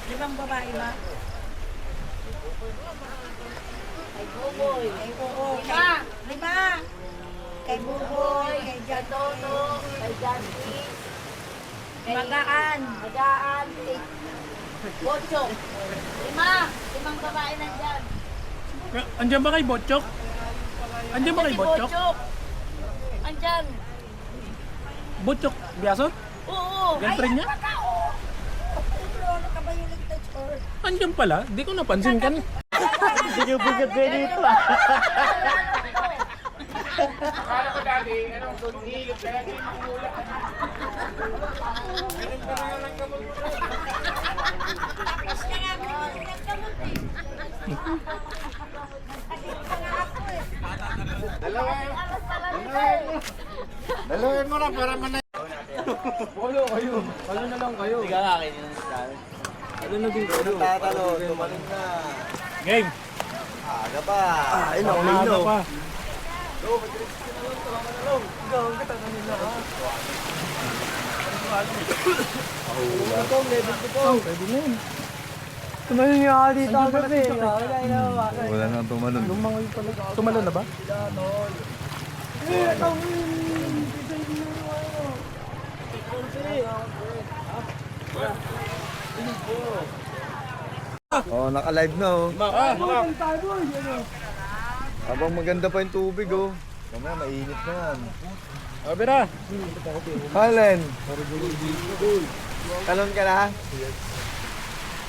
Limang babae ba? Kay Buboy. Kay Buboy. Lima. Kay Buboy. Kay Jatono. Kay Janti. Magaan. Magaan. Bocho. Limang babae nandyan. Andiyan ba kay Botchok? Andiyan ba kay Botchok? Andyan. Botchok, biyaso? Oo. Girlfriend niya? Ano ka ba yung ligtas or? Andiyan pala, di ko napansin kan. Binubugat ba dito ah? Akala ko dati, anong hilot kaya hindi makula. Ganun pa naman ang kamula. Tapos na nga ako nagkamot eh. Dalawin mo lang para manay. Ano na lang kayo? Hindi ka akin yun. Ano na din kayo? Tatalo, tumalin na. Game. Aga pa. Ay, no. Pa. Pwede na yun. Tumalin nga ako dito ang gabi. Wala nang tumalon. Tumalo na ba? Oh, naka-live na oh. Ah, Habang maganda pa yung tubig oh. Mamaya mainit na yan. Abira. Halen! Talon ka na?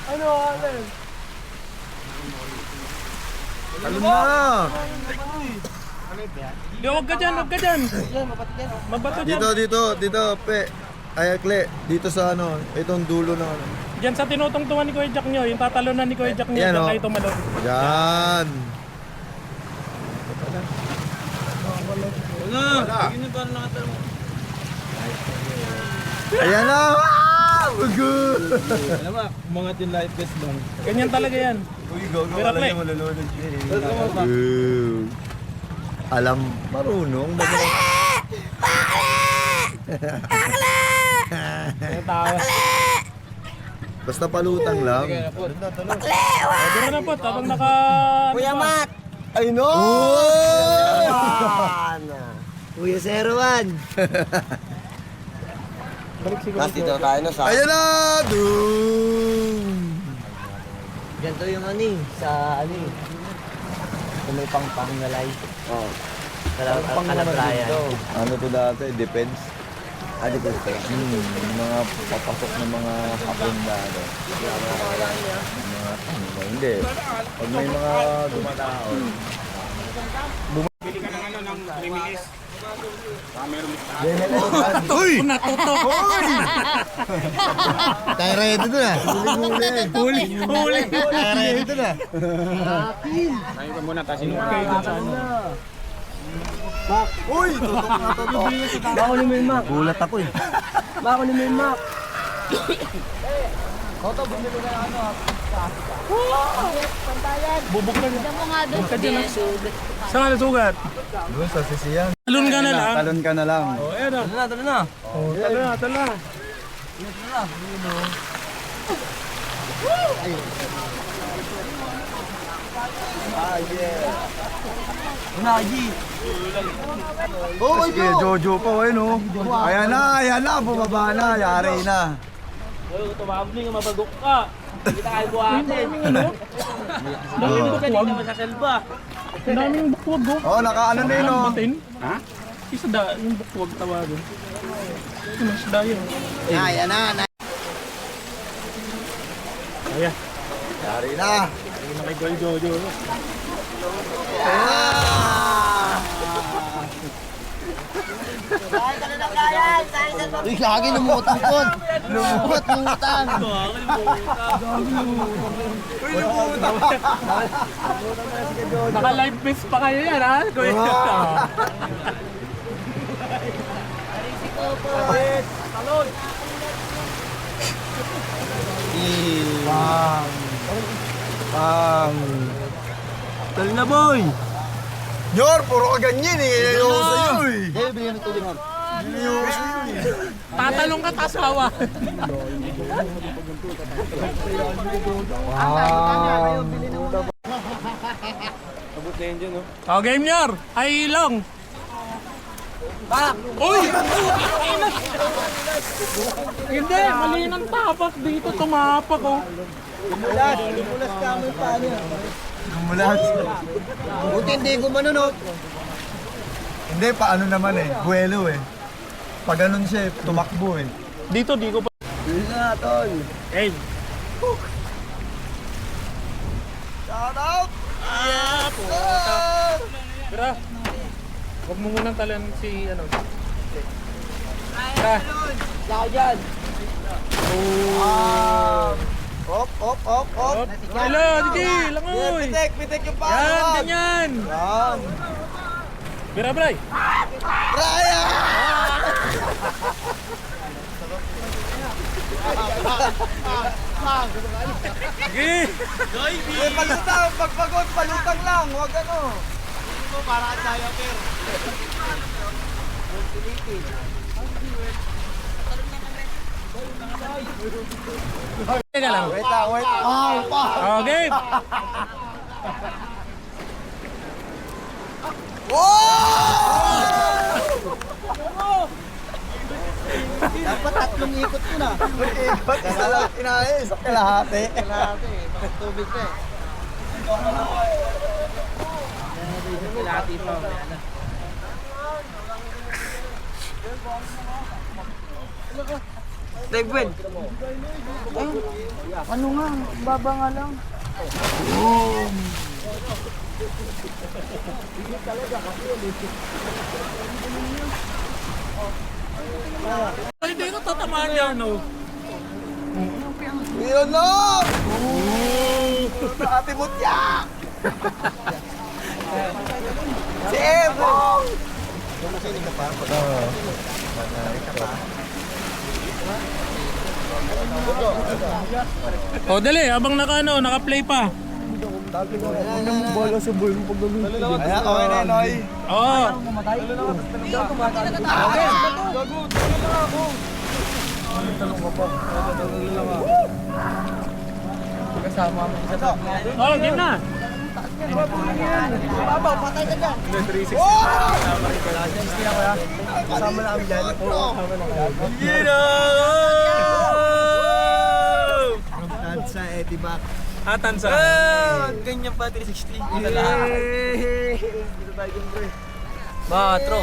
Ano, Alan? Talon na! Di, wag ka dyan. Mabato dyan. Dito, pe. Ay, Kle, dito sa ano, itong dulo ng ano. Diyan sa tinutungtungan ni Kuya Jack nyo, yung tatalunan ni Kuya Jack nyo, Yan, dyan oh. kayo tumalo. Yan! Ayan na! Wow! Good! Alam mo, umangat yung life vest lang. Ganyan talaga yan. Uy, gagawa Pero, lang Kle. yung malulunod siya. Alam, marunong. Yung tawa. Basta palutang lang. Abira na po, tapos naka... Kuya Mat! I know! Kuya 01! Balik siguro. Tapos dito tayo na sa... Ayan na! Doom! Ganito yung ano eh, sa ano eh. Kung may pang-pang na life. Oo. Kalabrayan. Ano to dati? Depends. Depends. Mga papasok ng mga hapon dati. Hindi. Pag may mga dumataon. Bili ka ng ano, ng reminis. Uy! Natutok! Tayo ready doon ah. Huli. Tayo ready doon ah. Tayo ka muna, tasin mo. Uy! Tutok. Bako ni May Mac. Gulat ako eh. Bako ni May Mac. Bubok na yun. Diyan mo nga doon. Ka dyan. Saan ka nasugat? Doon sa sisiyan. Talon ka na lang. Talon ka na lang. Oh, ayan o. Tala na. Oh, talo na. Unaji. Oh, kaya Jojo pa ayun oh. Ayan na, bumaba na, yari na. Tumabog nga mabagok ka. Hindi tayo buhatin. Daming bukwag. naman sa selva. Daming bukwag o. Oh, nakaano na yun oh. Batin? Ha? Isda, yung bukwag tawagin. Yung isda yun. Ayan na. Ayan. Yari na. Ayun na kay Goy Jojo. Uy, lagi lumutang po. Lumutang. Naka-live base pa kayo yan ha? Kuya. Talo na boy. Yor, puro ka ganyan eh. Ayoko sa'yo eh. Dahil bigyan ng tubig. Ayoko sa'yo eh. Tatalong ka tasawa. Wow. Oh, game nyor. Ay, long. Uy! Hindi, mali ng tapak dito. Tumapak oh. Gumulat. Buti hindi gumano, no? Hindi, paano naman eh. Buwelo eh. Pag ganun siya, tumakbo eh. Dito, di ko pa. Yun na, tol. Game. Shout out! Bra. Huwag mo munang talan si ano. Bra. Saka dyan. Op, op, op, op. Hello, Didi. Langoy. Pitek yung Yan, ganyan. Yan. Bra, bray. Brian! Sige. Palutang, pagpagod, palutang lang. Huwag ano. Teka lang. Wait lang, wait. Oh, game. Dapat tatlong ikot ko na. Ba't isa lang kinain? Sa kalahati. Kalahati, bakit tubig na eh. Dagwin. Ano nga? Baba nga lang. Hindi ko tatamaan yan, no? Yun no! Ate Mutya! Si Ebong! Oh, dali, abang naka-play pa. Ayan, okay na yun, Noy. Oo. Oh, game na. Babaw, patay ka dyan. Kasama na kami dyan. Sa Etibak. Atan sa. Ganyan pa, 360. Batro.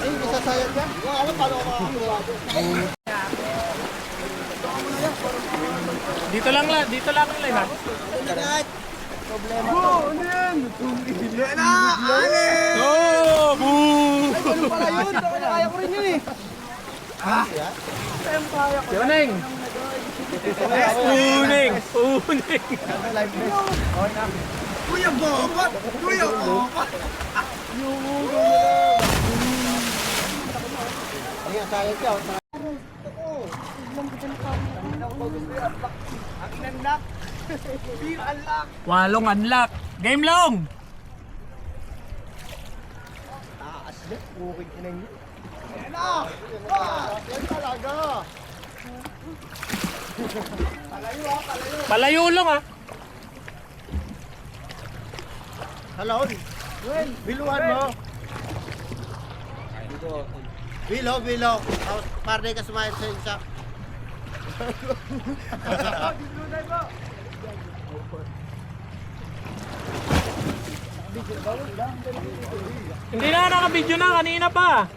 Masasayang ka? Ano, paano ka makakuha? Dito lang ang live ha. Yan na! Anin! Oh, boo! Ano pala yun? Kaya ko rin yun eh. Uneng! Uneng! Kuya Bobat! Kuya Bobat! Ayan, sayang ka. Ang nandak! Beer unlock! Walong unlock. Game long! Aslit, bukid ka na yun. Yan na! Yan talaga! Palayo lang ha. Halon. Biluhan mo. Bilo. Parde ka sumayad sa isa. Hindi na, naka-video na. Kanina pa.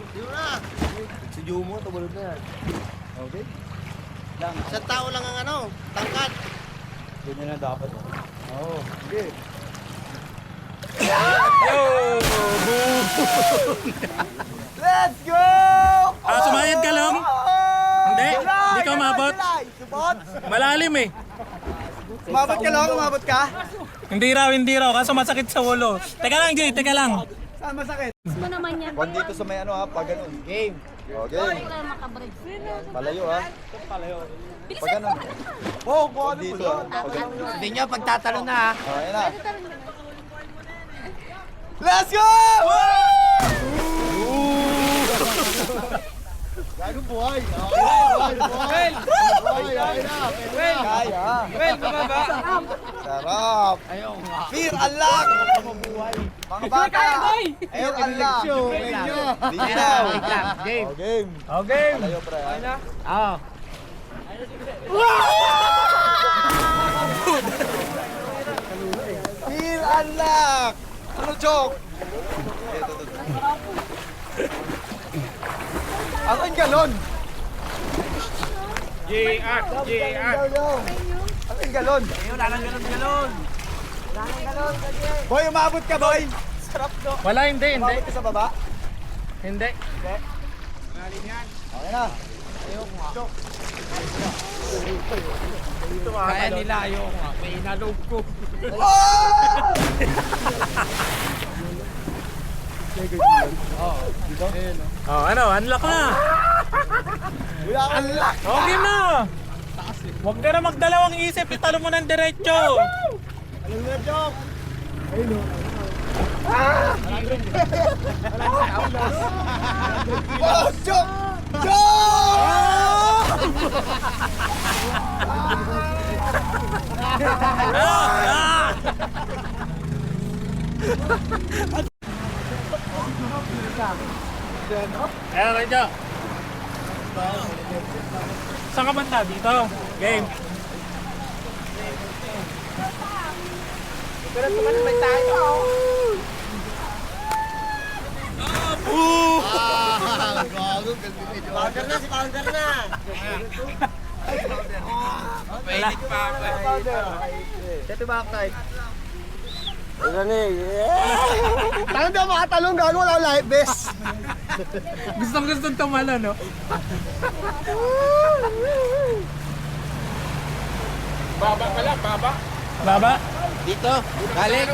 Si Jumo, tumulog na yan. Okay. Isang tao lang ang ano, tangkad. Ganyan na dapat. Oo. Okay. Yo! Boo! Let's go! Sumayad ka lang? Hindi, hindi ka umabot. Subot! Malalim eh. Umabot ka lang, umabot ka? Hindi raw. Kaso masakit sa ulo. Teka lang, Jay. Teka lang. Saan masakit? Mo naman yan. Huwag dito sa may ano ha, pag ganun. Game. Okay. Wala makabreak. Palayo ha. Bilis Pag ganun. Oh, kung ano dito. Hindi nyo, pagtatalo na ha. Oh, ayan na. Let's go! Gago buhay. Buhay. Kaya. Well, bumaba. Sarap. Ayaw nga. Fear unlock. Mga bata. Fear unlock. Linaw. Game. Oh, game. Oh, game. Palayo pre. ha? Oo. Fear unlock. Ano joke? Ang galon. JR. Ang galon. Ayun, lalang galon-galon. Boy, umabot ka, boy. Sarap do. Wala, hindi. Umabot ka sa baba. Hindi. Okay na. Kaya nila, ayaw nga. May inalog ko. Oh, ano? Unlock na. Unlock. Okay na. Huwag ka na magdalawang isip. Italo mo ng diretso. Alam mo na joke. Oh, joke! Joke! Ayan, medyo. Saan ka banda? Dito. Game. Pero naman may tayo. Powder na, si Powder na. Mainit pa ako eh. Ito ba kay? Ano ni? Tanong daw makatalong gago wala akong life vest. Gusto tumalo, no? Baba pala, baba. Baba? Dito, galing.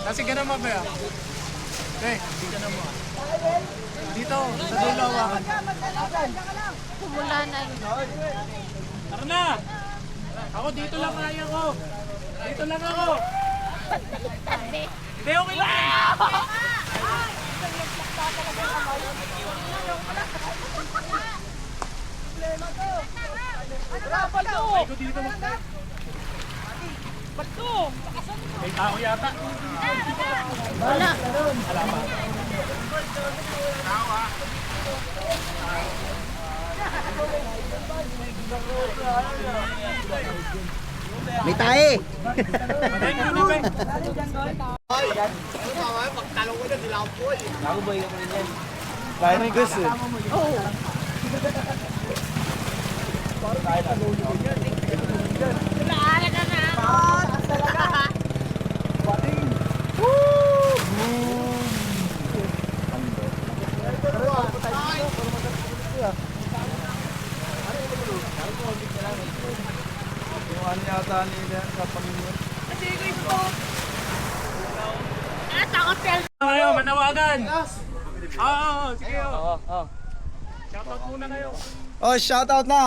Kasi ganun mo ba yan? Okay, ganun mo. Dito, sa dulo hawakan. Kumula na yun. Tara na! Ako dito lang kaya ko. Dito lang ako. Hindi, okay lang. Ay ko dito mag... May tao yata. Wala. May tae. Patayin ko na, Ben. Ako ba yung yan? Very good. Naaala ka na. Yung ano yata nila sa Panginoon. Takot yan. Kayo, manawagan. Oo, sige. Oo. Shoutout muna kayo. Oh, shoutout na.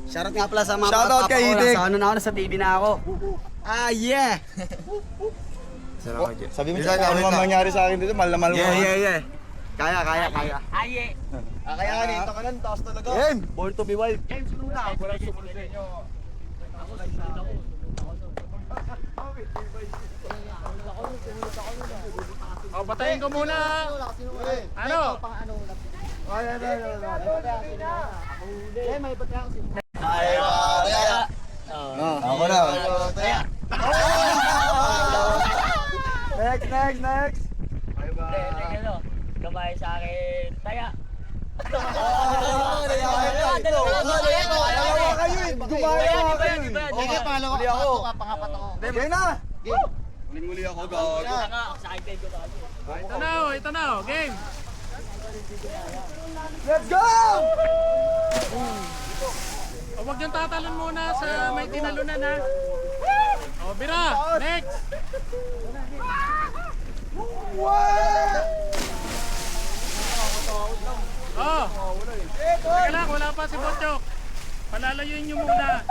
Shoutout nga pala sa mga Shoutout kay Idik. Sa ano na ako, nasa TV na ako. Ah, yeah. Sabi mo sa akin, ano man mangyari sa akin dito, mahal na mahal mo. Yeah. Kaya. Aye. Kaya dito ka lang, taas talaga. Game. Born to be wild. Walang sumunod sa inyo. Oh, patayin ko muna. Ano? Ako na. Next. Kamay sa akin. Taya. Gumaya kayo eh. Sige, pangalawa Huli ako. pangapat ako. Game na. Huling-huli ako, gago. Ito na. Game. Let's go! O, wag yung tatalon muna sa may tinalunan, ha? O, bira. Next. What? wala pa si Botchok. Palalayuin nyo muna.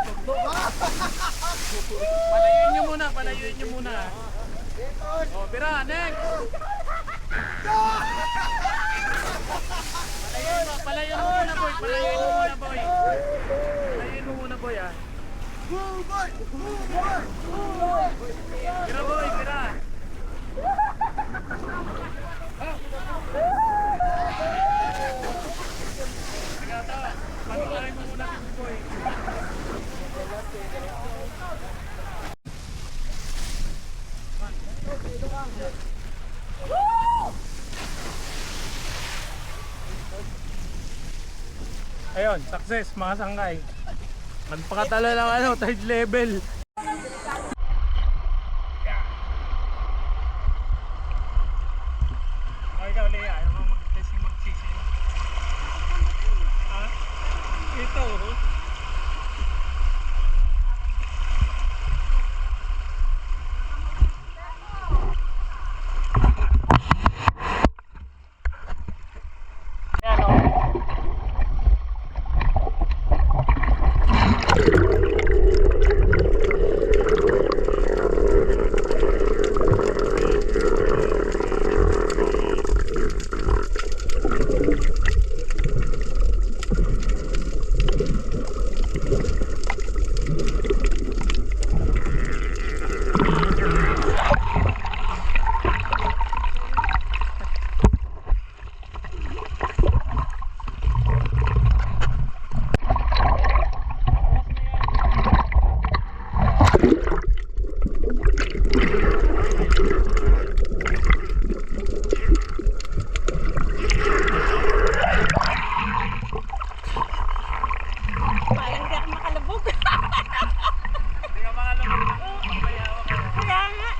Palayuin nyo muna, palayuin nyo muna. O, Bira, next. Palayuin mo muna, boy. Palayuin mo muna, boy. Palayuin mo muna, boy, ah. Bira, boy, Bira. Palayuin mo muna, boy. Ayun, success mga sangkay. Magpakatalo lang ano, third level. Okay ka, Lea, ayaw mo mag-test yung magsisi. Ha? Ito, oh. Ayan, oh. Parang hindi ako makalabog. Hindi ka makalabog. Mabayawa ka. Kaya nga.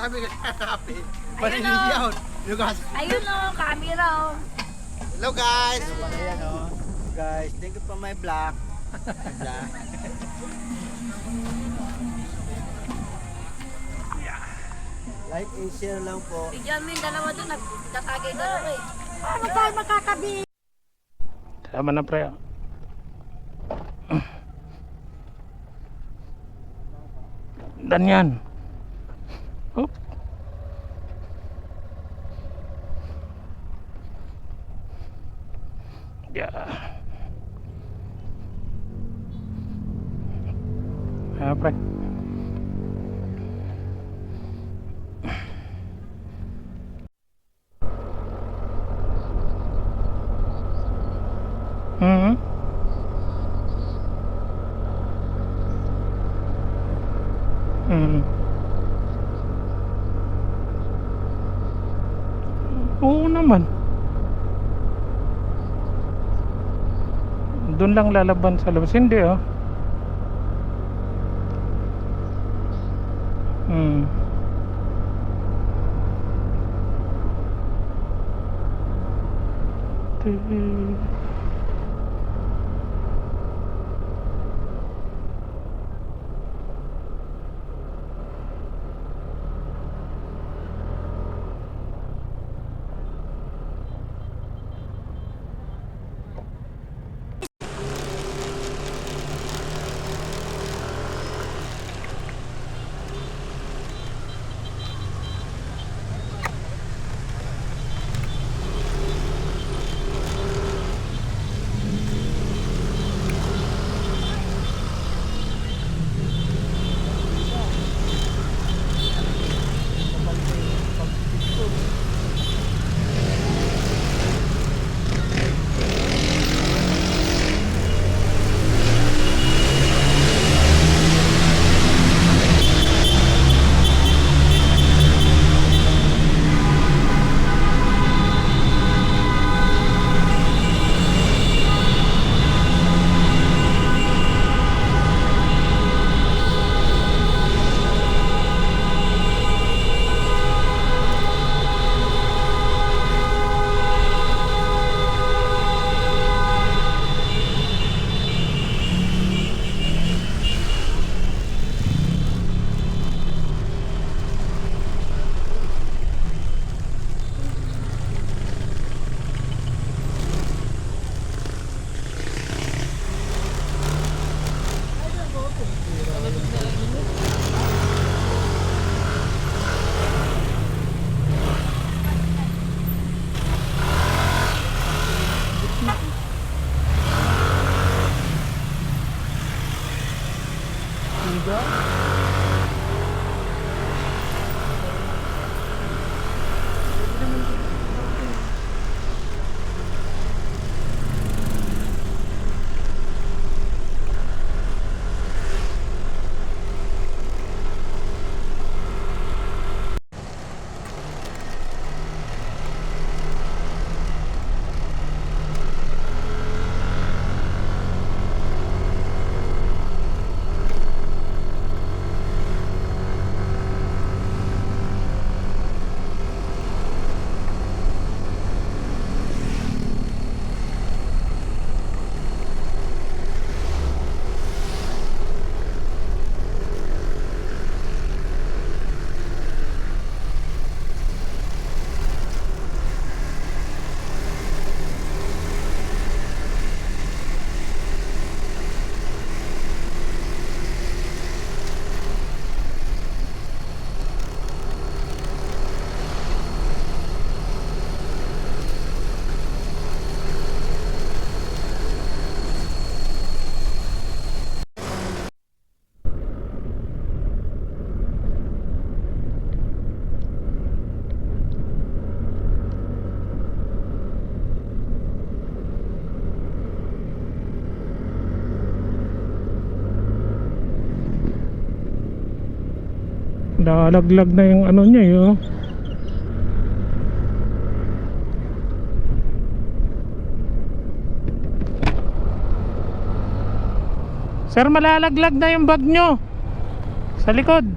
Sabi ka happy. Paniliyaw. Lugas. Ayun o, camera o. Hello guys. Ayan o. Guys, thank you for my vlog. Like and share lang po. Bigyan mo yung dalawa doon, nagtatagay dalawa eh. Paano tayo makakabi? Tama na, pre. Dan yan. Oop. Yeah. Ayan, pre. Mm-hmm. Mm-hmm. Oo naman. Doon lang lalaban sa labas. Hindi oh. Hmm. Nalaglag na yung ano niya, yun. Sir, malalaglag na yung bag nyo sa likod.